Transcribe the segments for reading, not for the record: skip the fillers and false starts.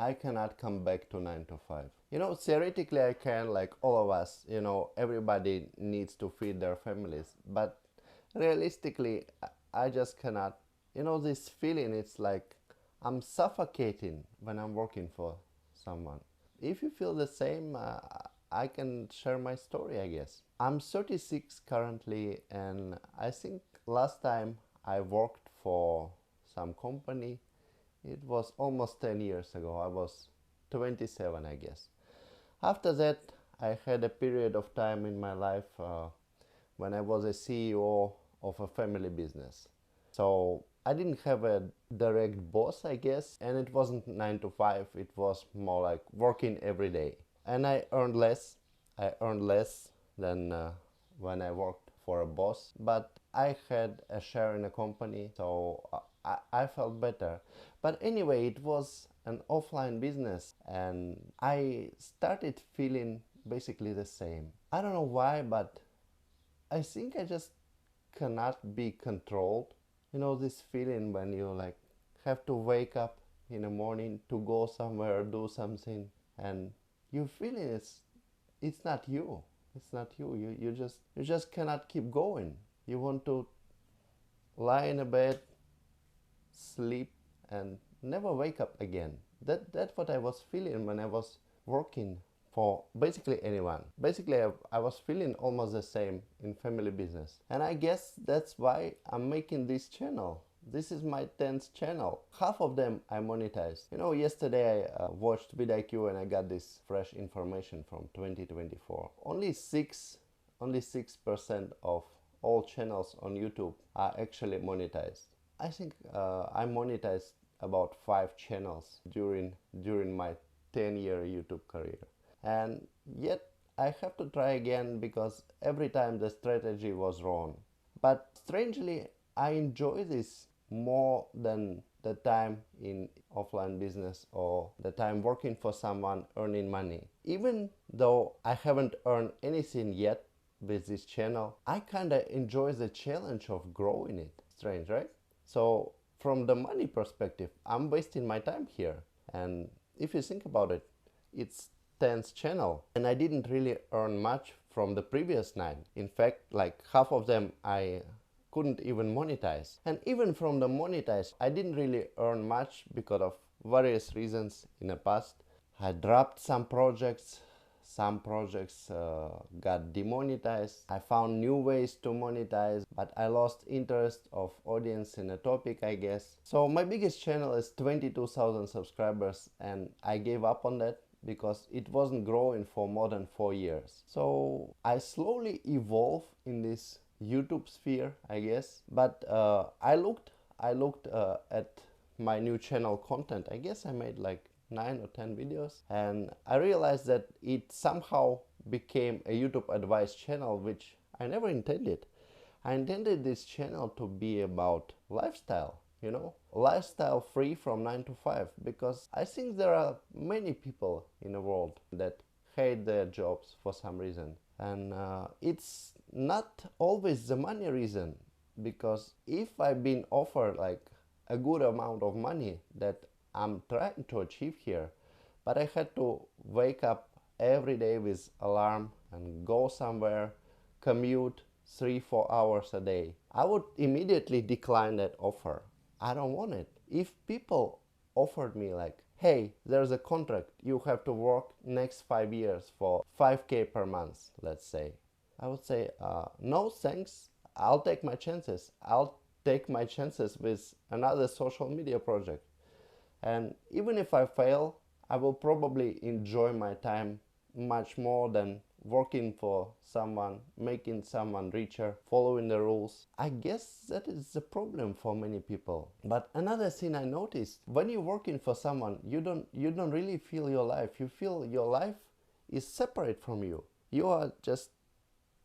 I cannot come back to 9 to 5. Theoretically I can, like all of us, everybody needs to feed their families, but realistically I just cannot. This feeling, it's like I'm suffocating when I'm working for someone. If you feel the same, I can share my story, I guess. I'm 36 currently, and I think last time I worked for some company, it was almost 10 years ago. I was 27, I guess. After that, I had a period of time in my life when I was a CEO of a family business. So I didn't have a direct boss, I guess, and it wasn't 9 to 5, it was more like working every day. And I earned less. I earned less than when I worked for a boss, but I had a share in a company, so I felt better. But anyway, it was an offline business, and I started feeling basically the same. I don't know why, but I think I just cannot be controlled. This feeling when you like have to wake up in the morning to go somewhere, do something, and you feel it's not you. It's not you. You just cannot keep going. You want to lie in a bed, sleep, and never wake up again. That's what I was feeling when I was working for basically anyone. Basically, I was feeling almost the same in family business. And I guess that's why I'm making this channel. This is my 10th channel. Half of them I monetized. Yesterday I watched vidIQ and I got this fresh information from 2024. Only 6% of all channels on YouTube are actually monetized. I think I monetized about 5 channels during my 10-year YouTube career. And yet I have to try again because every time the strategy was wrong. But strangely, I enjoy this more than the time in offline business or the time working for someone earning money. Even though I haven't earned anything yet with this channel, I kinda enjoy the challenge of growing it. Strange, right? So from the money perspective, I'm wasting my time here. And if you think about it, it's 10th channel and I didn't really earn much from the previous 9. In fact, like half of them I couldn't even monetize. And even from the monetized, I didn't really earn much because of various reasons in the past. I dropped some projects got demonetized. I found new ways to monetize, but I lost interest of audience in a topic, I guess. So my biggest channel is 22,000 subscribers, and I gave up on that because it wasn't growing for more than 4 years. So I slowly evolve in this YouTube sphere, I guess. But I looked at my new channel content. I guess I made like 9 or 10 videos, and I realized that it somehow became a YouTube advice channel, which I never intended. I intended this channel to be about lifestyle, lifestyle free from 9 to 5, because I think there are many people in the world that hate their jobs for some reason. And it's not always the money reason, because if I've been offered like a good amount of money that I'm trying to achieve here, but I had to wake up every day with alarm and go somewhere, commute 3-4 hours a day, I would immediately decline that offer. I don't want it. If people offered me like, hey, there's a contract, you have to work next 5 years for 5K per month, let's say, I would say, no thanks, I'll take my chances. I'll take my chances with another social media project. And even if I fail, I will probably enjoy my time much more than working for someone, making someone richer, following the rules. I guess that is the problem for many people. But another thing I noticed, when you're working for someone, you don't really feel your life. You feel your life is separate from you. You are just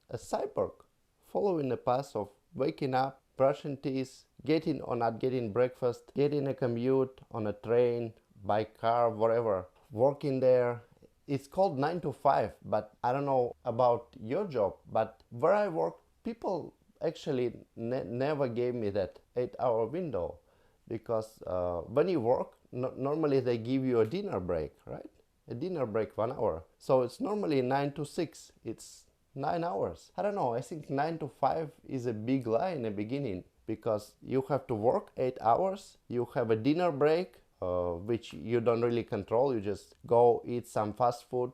a cyborg, following the path of waking up, brushing teeth, getting or not getting breakfast, getting a commute on a train, by car, whatever, working there. It's called 9 to 5, but I don't know about your job, but where I work, people actually never gave me that 8-hour window, because when you work, normally they give you a dinner break, right? A dinner break 1 hour. So it's normally 9 to 6. It's 9 hours. I don't know. I think 9 to 5 is a big lie in the beginning because you have to work 8 hours. You have a dinner break, which you don't really control. You just go eat some fast food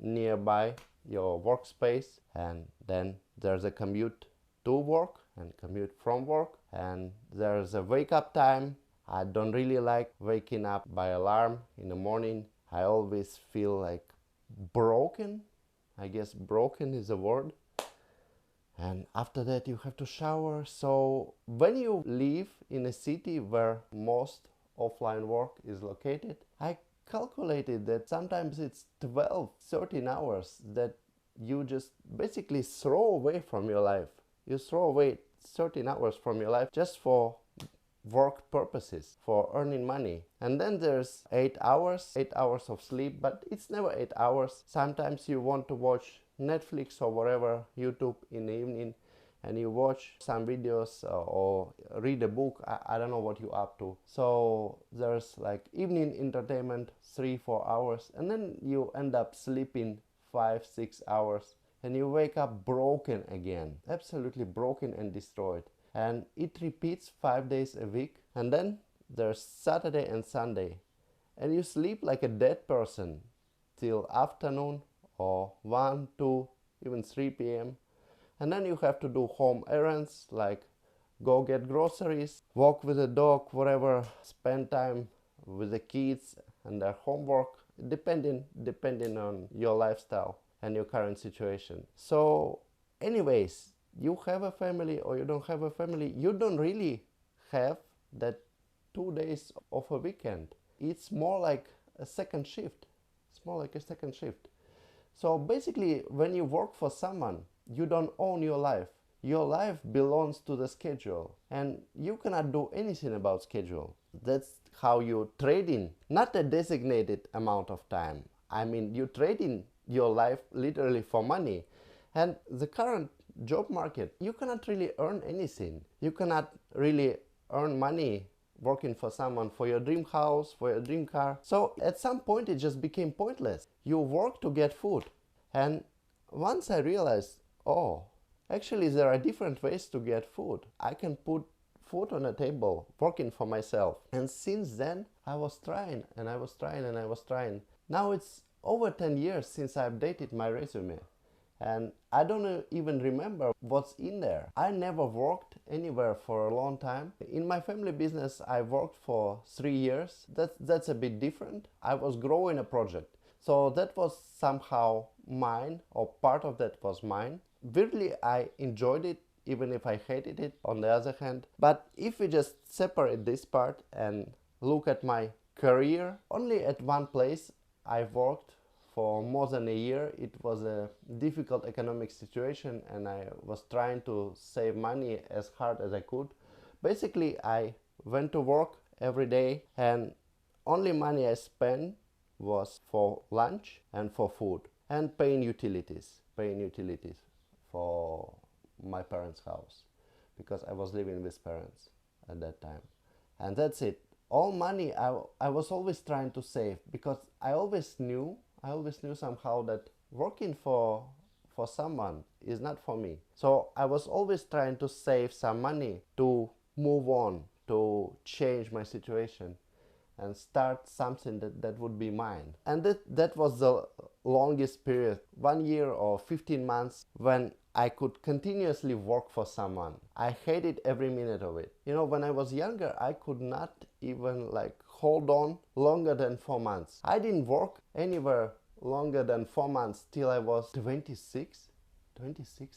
nearby your workspace, and then there's a commute to work and commute from work, and there's a wake up time. I don't really like waking up by alarm in the morning. I always feel like broken. I guess broken is a word. And after that you have to shower. So when you live in a city where most offline work is located, I calculated that sometimes it's 12, 13 hours that you just basically throw away from your life. You throw away 13 hours from your life just for work purposes, for earning money. And then there's 8 hours of sleep, but it's never 8 hours. Sometimes you want to watch Netflix or whatever, YouTube in the evening, and you watch some videos or read a book. I don't know what you're up to. So there's like evening entertainment, 3-4 hours, and then you end up sleeping 5-6 hours, and you wake up broken again, absolutely broken and destroyed. And it repeats 5 days a week. And then there's Saturday and Sunday, and you sleep like a dead person till afternoon or 1, 2, even 3 p.m. And then you have to do home errands like go get groceries, walk with the dog, whatever, spend time with the kids and their homework, depending on your lifestyle and your current situation. So anyways, you have a family or you don't have a family, you don't really have that 2 days of a weekend. It's more like a second shift. It's more like a second shift. So basically, when you work for someone, you don't own your life. Your life belongs to the schedule, and you cannot do anything about schedule. That's how you trade in, not a designated amount of time. I mean, you trade in your life literally for money. And the current job market, you cannot really earn anything. You cannot really earn money working for someone for your dream house, for your dream car. So at some point it just became pointless. You work to get food. And once I realized, oh, actually there are different ways to get food. I can put food on the table working for myself. And since then I was trying and I was trying and I was trying. Now it's over 10 years since I updated my resume. And I don't even remember what's in there. I never worked anywhere for a long time. In my family business, I worked for 3 years. That's a bit different. I was growing a project. So that was somehow mine, or part of that was mine. Weirdly, I enjoyed it, even if I hated it on the other hand. But if we just separate this part and look at my career, only at one place I worked for more than a year. It was a difficult economic situation and I was trying to save money as hard as I could. Basically, I went to work every day and only money I spent was for lunch and for food and paying utilities for my parents' house because I was living with parents at that time. And that's it. All money I was always trying to save because I always knew somehow that working for someone is not for me. So I was always trying to save some money to move on, to change my situation and start something that would be mine. And that was the longest period, 1 year or 15 months, when I could continuously work for someone. I hated every minute of it. You know, when I was younger, I could not even hold on longer than 4 months. I didn't work anywhere longer than 4 months till I was 26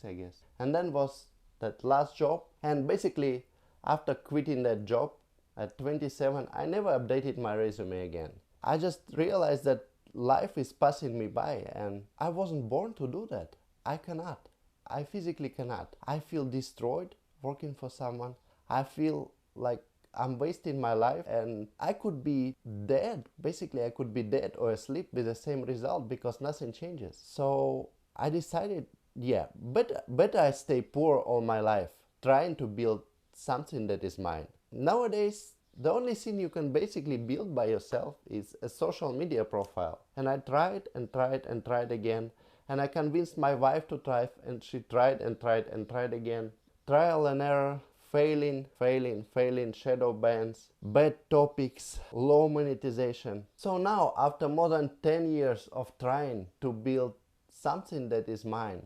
I guess. And then was that last job. And basically, after quitting that job at 27, I never updated my resume again. I just realized that life is passing me by and I wasn't born to do that. I cannot. I physically cannot. I feel destroyed working for someone. I feel like I'm wasting my life and I could be dead. Basically, I could be dead or asleep with the same result because nothing changes. So I decided, yeah, better I stay poor all my life trying to build something that is mine. Nowadays, The only thing you can basically build by yourself is a social media profile. And I tried and tried and tried again, and I convinced my wife to try, and she tried and tried and tried again. Trial and error, failing, failing, failing, shadow bans, bad topics, low monetization. So now, after more than 10 years of trying to build something that is mine,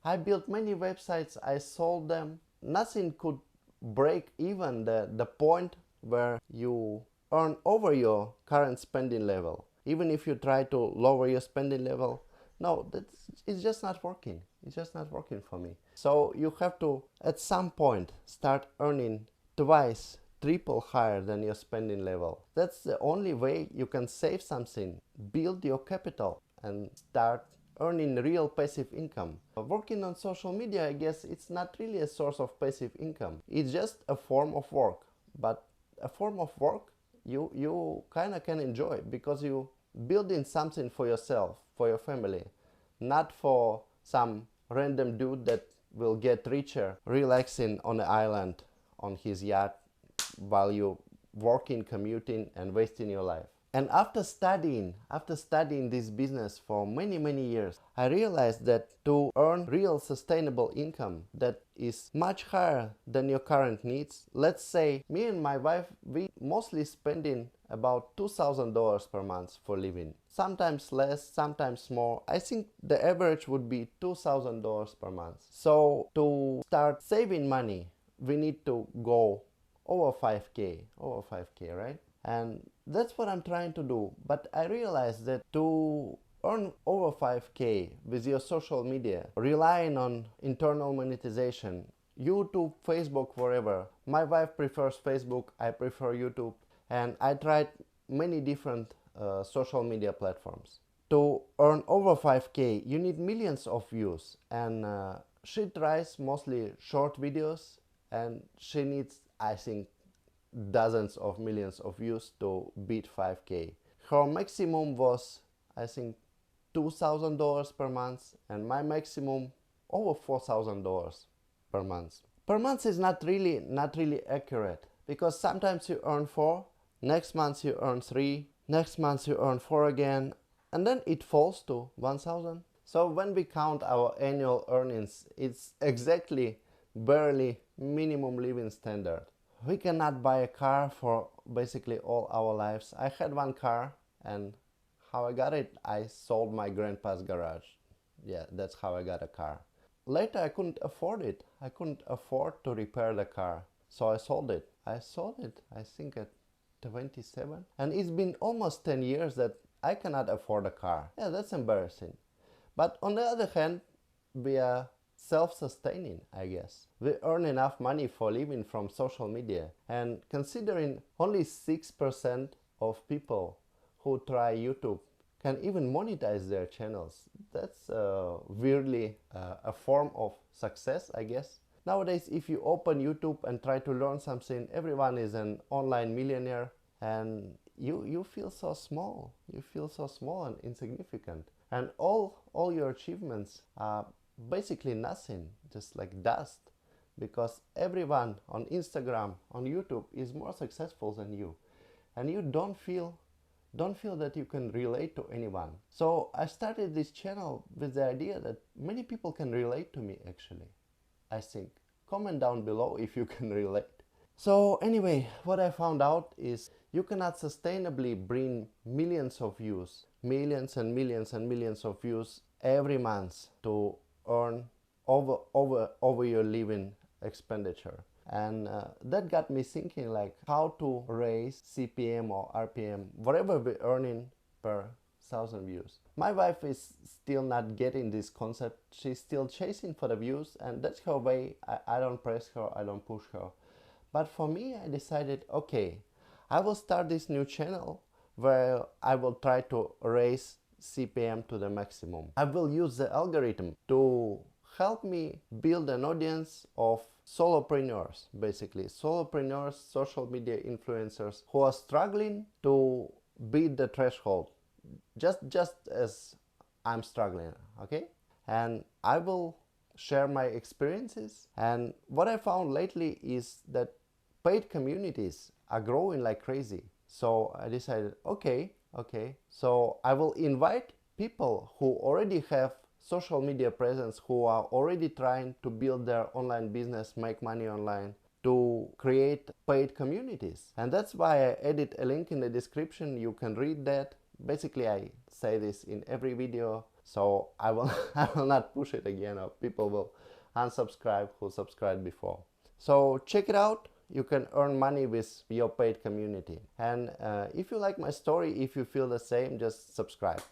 I built many websites, I sold them. Nothing could break even the point where you earn over your current spending level. Even if you try to lower your spending level, no, it's just not working. It's just not working for me. So you have to, at some point, start earning twice, triple higher than your spending level. That's the only way you can save something, build your capital, and start earning real passive income. Working on social media, I guess it's not really a source of passive income. It's just a form of work. But a form of work you kind of can enjoy because you building something for yourself, for your family, not for some random dude that will get richer relaxing on an island on his yacht while you working, commuting, and wasting your life. And after studying this business for many years, I realized that to earn real sustainable income that is much higher than your current needs, let's say me and my wife, we mostly spending about $2,000 per month for living. Sometimes less, sometimes more. I think the average would be $2,000 per month. So to start saving money, we need to go over 5K, right? And that's what I'm trying to do. But I realized that to earn over 5K with your social media, relying on internal monetization, YouTube, Facebook, wherever. My wife prefers Facebook, I prefer YouTube. And I tried many different social media platforms. To earn over 5K, you need millions of views. And she tries mostly short videos, and she needs, I think, dozens of millions of views to beat 5K. Her maximum was, I think, $2,000 per month, and my maximum over $4,000 per month. Per month is not really accurate, because sometimes you earn 4, next month you earn 3, next month you earn 4 again, and then it falls to 1,000. So when we count our annual earnings, it's exactly barely minimum living standard. We cannot buy a car for basically all our lives. I had one car, and how I got it, I sold my grandpa's garage. Yeah, that's how I got a car. Later I couldn't afford it. I couldn't afford to repair the car. So I sold it. I think at 27. And it's been almost 10 years that I cannot afford a car. Yeah, that's embarrassing. But on the other hand, we are self-sustaining, I guess. We earn enough money for living from social media. And considering only 6% of people who try YouTube can even monetize their channels, that's weirdly a form of success, I guess. Nowadays, if you open YouTube and try to learn something, everyone is an online millionaire, and you feel so small. You feel so small and insignificant. And all your achievements are basically nothing, just like dust, because everyone on Instagram, on YouTube is more successful than you, and you don't feel that you can relate to anyone. So I started this channel with the idea that many people can relate to me, actually. I think. Comment down below if you can relate. So anyway, what I found out is you cannot sustainably bring millions of views, millions and millions and millions of views every month to earn over your living expenditure. And that got me thinking, like, how to raise CPM or RPM, whatever we're earning per 1,000 views. My wife is still not getting this concept. She's still chasing for the views, and that's her way. I don't press her, I don't push her. But for me, I decided, okay, I will start this new channel where I will try to raise CPM to the maximum. I will use the algorithm to help me build an audience of solopreneurs, basically. Solopreneurs, social media influencers who are struggling to beat the threshold, just as I'm struggling, okay? And I will share my experiences. And what I found lately is that paid communities are growing like crazy. So I decided, okay, so I will invite people who already have social media presence, who are already trying to build their online business, make money online, to create paid communities. And that's why I added a link in the description. You can read that. Basically, I say this in every video, so I will I will not push it again, or people will unsubscribe who subscribed before. So check it out. You can earn money with your paid community. And if you like my story, if you feel the same, just subscribe.